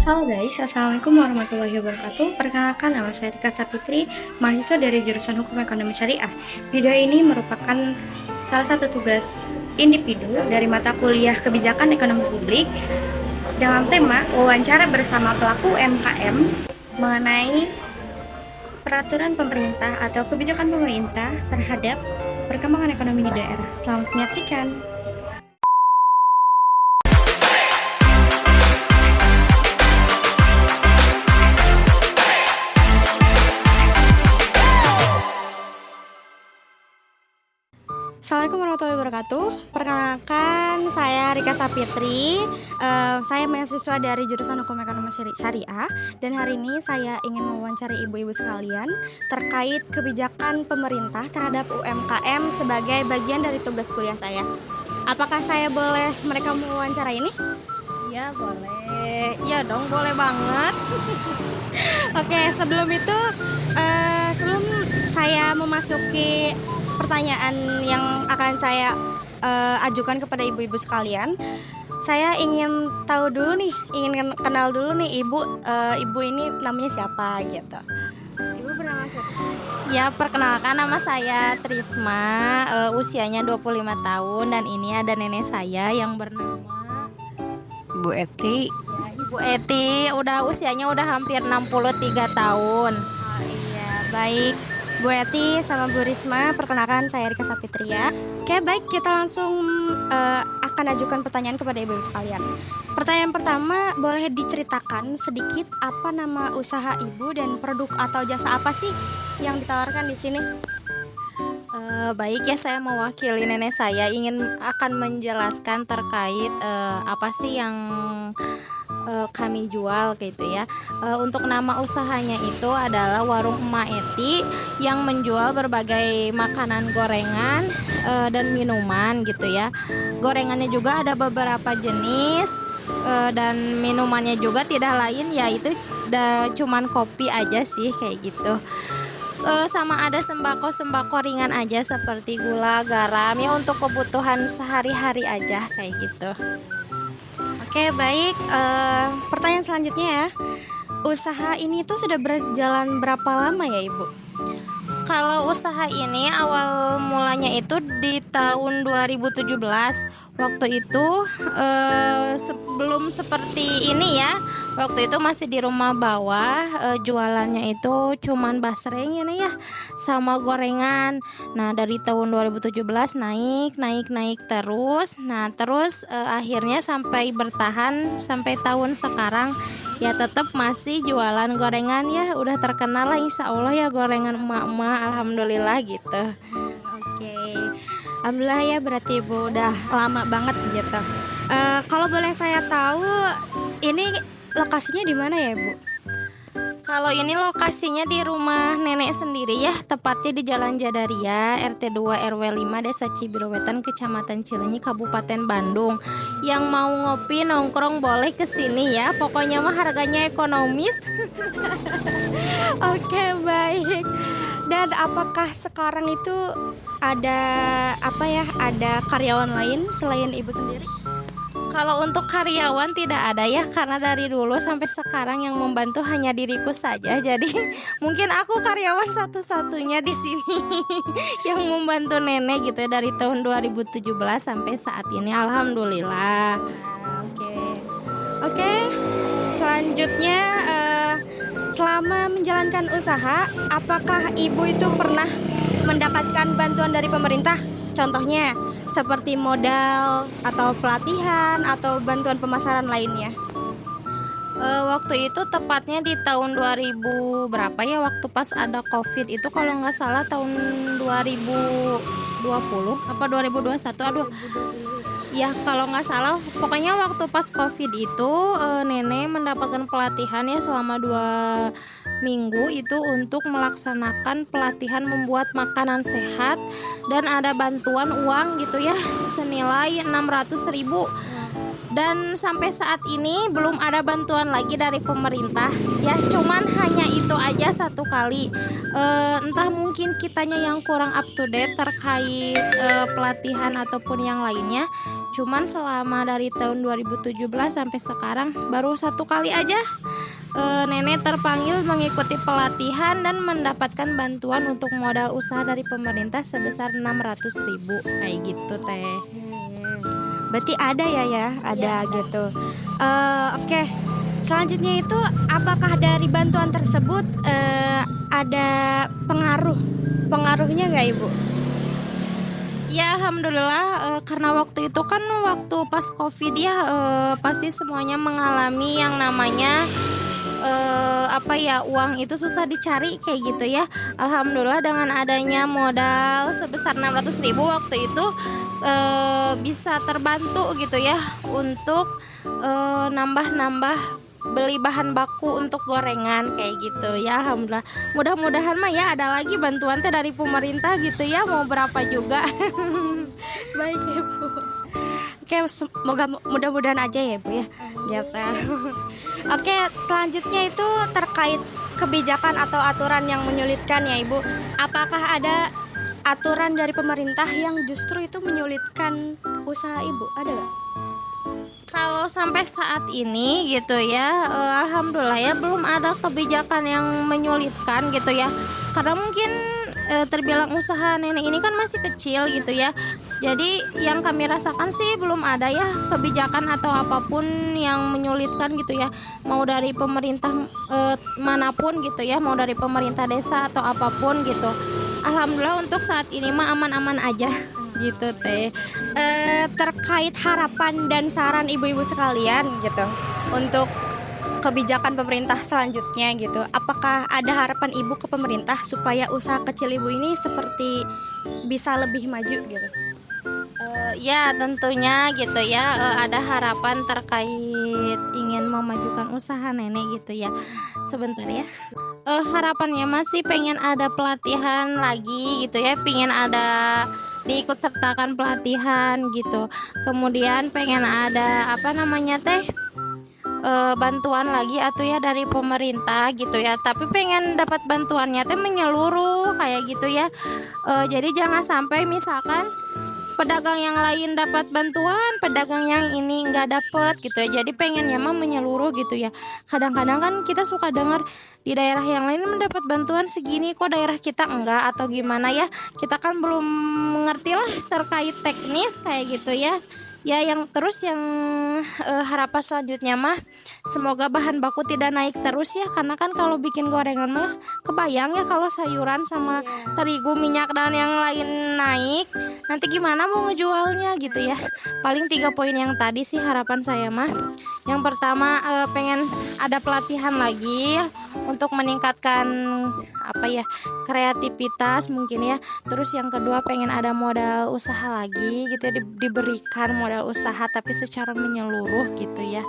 Halo guys, Assalamualaikum warahmatullahi wabarakatuh. Perkenalkan, nama saya Rika Sapitri, mahasiswa dari jurusan Hukum Ekonomi Syariah. Video ini merupakan salah satu tugas individu dari mata kuliah Kebijakan Ekonomi Publik dengan tema wawancara bersama pelaku UMKM mengenai peraturan pemerintah atau kebijakan pemerintah terhadap perkembangan ekonomi di daerah. Selamat menyaksikan. Assalamualaikum warahmatullahi wabarakatuh. Perkenalkan, saya Rika Sapitri. Saya mahasiswa dari jurusan Hukum Ekonomi Syariah. Dan hari ini saya ingin mewawancari ibu-ibu sekalian terkait kebijakan pemerintah terhadap UMKM sebagai bagian dari tugas kuliah saya. Apakah saya boleh mereka mewawancara ini? Iya boleh, iya dong boleh banget. Oke, sebelum itu, sebelum saya memasuki pertanyaan yang akan saya ajukan kepada ibu-ibu sekalian, saya ingin tahu dulu nih, ingin kenal dulu nih ibu ini namanya siapa gitu. Ibu bernama siapa? Ya perkenalkan, nama saya Trisma, usianya 25 tahun dan ini ada nenek saya yang bernama Bu Eti. ya, Ibu Eti, usianya udah hampir 63 tahun. Oh iya, baik. Bu Eti sama Bu Risma, perkenalkan saya Rika Sapitri ya. Oke, baik, kita langsung akan ajukan pertanyaan kepada ibu sekalian. Pertanyaan pertama, boleh diceritakan sedikit apa nama usaha ibu dan produk atau jasa apa sih yang ditawarkan di sini? Baik ya, saya mewakili nenek saya akan menjelaskan terkait apa sih yang kami jual gitu ya. Untuk nama usahanya itu adalah Warung Emak Eti yang menjual berbagai makanan gorengan dan minuman gitu ya. Gorengannya juga ada beberapa jenis dan minumannya juga tidak lain yaitu cuman kopi aja sih kayak gitu. Sama ada sembako ringan aja seperti gula, garam ya untuk kebutuhan sehari-hari aja kayak gitu. Oke, baik. Pertanyaan selanjutnya ya. Usaha ini tuh sudah berjalan berapa lama ya, Ibu? Kalau usaha ini awal mulanya itu di tahun 2017. Waktu itu sebelum seperti ini ya. Waktu itu masih di rumah bawah, jualannya itu cuman basreng ya nih ya, sama gorengan. Nah, dari tahun 2017 naik terus. Nah, terus akhirnya sampai bertahan sampai tahun sekarang ya tetap masih jualan gorengan ya. Udah terkenal lah insya Allah ya gorengan emak-emak, alhamdulillah gitu. Oke. Alhamdulillah ya, berarti Ibu udah lama banget gitu. Kalau boleh saya tahu, ini lokasinya di mana ya, Bu? Kalau ini lokasinya di rumah nenek sendiri ya, tepatnya di Jalan Jadaria, RT 2 RW 5 Desa Cibiruwetan, Kecamatan Cileunyi, Kabupaten Bandung. Yang mau ngopi nongkrong boleh ke sini ya. Pokoknya mah harganya ekonomis. Oke, baik. Dan apakah sekarang itu ada ada karyawan lain selain Ibu sendiri? Kalau untuk karyawan tidak ada ya, karena dari dulu sampai sekarang yang membantu hanya diriku saja. Jadi mungkin aku karyawan satu-satunya di sini yang membantu nenek gitu ya, dari tahun 2017 sampai saat ini alhamdulillah. Oke. Selanjutnya, selama menjalankan usaha, apakah Ibu itu pernah mendapatkan bantuan dari pemerintah? Contohnya seperti modal atau pelatihan atau bantuan pemasaran lainnya. Waktu itu tepatnya di tahun 2000 berapa ya, waktu pas ada COVID itu, kalau nggak salah tahun 2020 apa 2021, aduh ya kalau nggak salah, pokoknya waktu pas COVID itu nenek mendapatkan pelatihan ya selama 2 minggu itu untuk melaksanakan pelatihan membuat makanan sehat, dan ada bantuan uang gitu ya senilai 600.000. Dan sampai saat ini belum ada bantuan lagi dari pemerintah ya, cuman hanya itu aja satu kali. Entah mungkin kitanya yang kurang up to date terkait pelatihan ataupun yang lainnya. Cuman selama dari tahun 2017 sampai sekarang baru 1 kali aja nenek terpanggil mengikuti pelatihan dan mendapatkan bantuan untuk modal usaha dari pemerintah sebesar 600.000 kayak gitu teh. Berarti ada ada gitu. Oke. Selanjutnya itu apakah dari bantuan tersebut ada pengaruhnya nggak Ibu? Ya alhamdulillah, karena waktu itu kan waktu pas COVID ya, pasti semuanya mengalami yang namanya uang itu susah dicari kayak gitu ya. Alhamdulillah dengan adanya modal sebesar 600.000 waktu itu bisa terbantu gitu ya untuk nambah beli bahan baku untuk gorengan kayak gitu ya. Alhamdulillah, mudah-mudahan mah ya ada lagi bantuan teh dari pemerintah gitu ya, mau berapa juga. Baik ya Bu. Oke, semoga mudah-mudahan aja ya Bu ya. Gitu. Oke, selanjutnya itu terkait kebijakan atau aturan yang menyulitkan ya Ibu. Apakah ada aturan dari pemerintah yang justru itu menyulitkan usaha Ibu? Ada nggak? Kalau sampai saat ini gitu ya, alhamdulillah ya belum ada kebijakan yang menyulitkan gitu ya. Karena mungkin terbilang usaha nenek ini kan masih kecil gitu ya. Jadi yang kami rasakan sih belum ada ya kebijakan atau apapun yang menyulitkan gitu ya. Mau dari pemerintah manapun gitu ya, mau dari pemerintah desa atau apapun gitu. Alhamdulillah untuk saat ini mah aman-aman aja gitu teh. Terkait harapan dan saran ibu-ibu sekalian gitu untuk kebijakan pemerintah selanjutnya gitu, apakah ada harapan ibu ke pemerintah supaya usaha kecil ibu ini seperti bisa lebih maju gitu? Ya tentunya gitu ya, ada harapan terkait ingin memajukan usaha nenek gitu ya. Sebentar ya, harapannya masih pengen ada pelatihan lagi gitu ya, pengen ada diikut sertakan pelatihan gitu. Kemudian pengen ada bantuan lagi atau ya dari pemerintah gitu ya, tapi pengen dapat bantuannya teh menyeluruh kayak gitu ya. Jadi jangan sampai misalkan pedagang yang lain dapat bantuan, pedagang yang ini nggak dapet gitu ya. Jadi pengennya mah menyeluruh gitu ya. Kadang-kadang kan kita suka dengar di daerah yang lain mendapat bantuan segini, kok daerah kita enggak atau gimana ya. Kita kan belum mengerti lah terkait teknis kayak gitu ya. Ya yang harapan selanjutnya mah semoga bahan baku tidak naik terus ya, karena kan kalau bikin gorengan mah kebayang ya kalau sayuran sama terigu, minyak dan yang lain naik, nanti gimana mau ngejualnya gitu ya. Paling 3 poin yang tadi sih harapan saya mah. Yang pertama pengen ada pelatihan lagi untuk meningkatkan kreativitas mungkin ya. Terus yang kedua pengen ada modal usaha lagi gitu ya, diberikan modal usaha tapi secara menyeluruh gitu ya.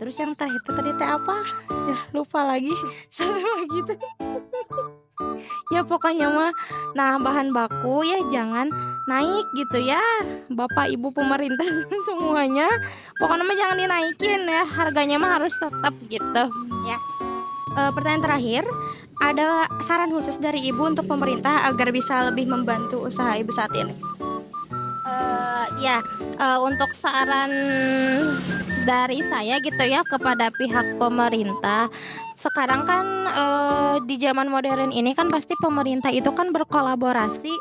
Terus yang terakhir tadi apa? Ya lupa lagi. Satu lagi tuh. Ya pokoknya mah bahan baku ya jangan naik gitu ya, Bapak Ibu pemerintah semuanya. Pokoknya mah jangan dinaikin ya, harganya mah harus tetap gitu ya. Pertanyaan terakhir, ada saran khusus dari Ibu untuk pemerintah agar bisa lebih membantu usaha Ibu saat ini? Untuk saran dari saya gitu ya kepada pihak pemerintah, sekarang kan di zaman modern ini kan pasti pemerintah itu kan berkolaborasi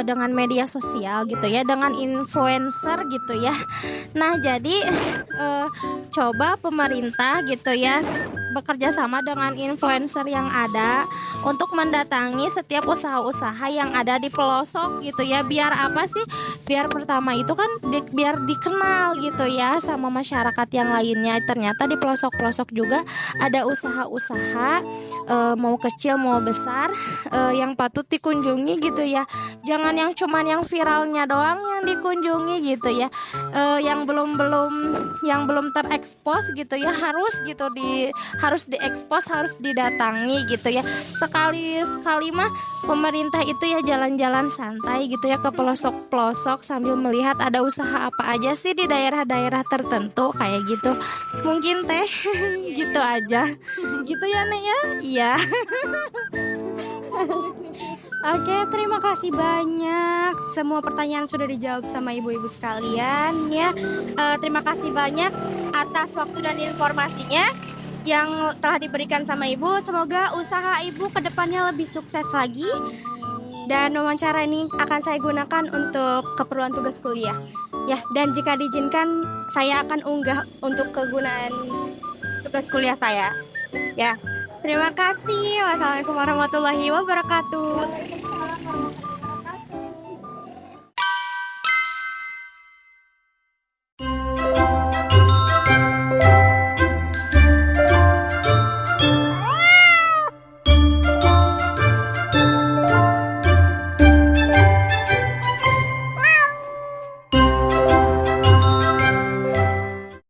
dengan media sosial gitu ya, dengan influencer gitu ya. Nah jadi coba pemerintah gitu ya bekerja sama dengan influencer yang ada untuk mendatangi setiap usaha-usaha yang ada di pelosok gitu ya. Biar apa sih? Biar pertama itu kan biar dikenal gitu ya sama masyarakat yang lainnya. Ternyata di pelosok-pelosok juga ada usaha-usaha mau kecil mau besar yang patut dikunjungi gitu ya. Jangan yang cuman yang viralnya doang yang dikunjungi gitu ya. Yang belum terekspos gitu ya, harus diekspos, harus didatangi gitu ya. Sekali mah pemerintah itu ya jalan-jalan santai gitu ya ke pelosok-pelosok sambil melihat ada usaha apa aja sih di daerah-daerah tertentu kayak gitu. Mungkin teh gitu aja. Gitu ya Nek ya? Iya. Oke, terima kasih banyak. Semua pertanyaan sudah dijawab sama ibu-ibu sekalian ya. Terima kasih banyak atas waktu dan informasinya yang telah diberikan sama ibu. Semoga usaha ibu kedepannya lebih sukses lagi. Dan wawancara ini akan saya gunakan untuk keperluan tugas kuliah. Ya, dan jika diizinkan saya akan unggah untuk kegunaan tugas kuliah saya. Ya, terima kasih. Wassalamualaikum warahmatullahi wabarakatuh.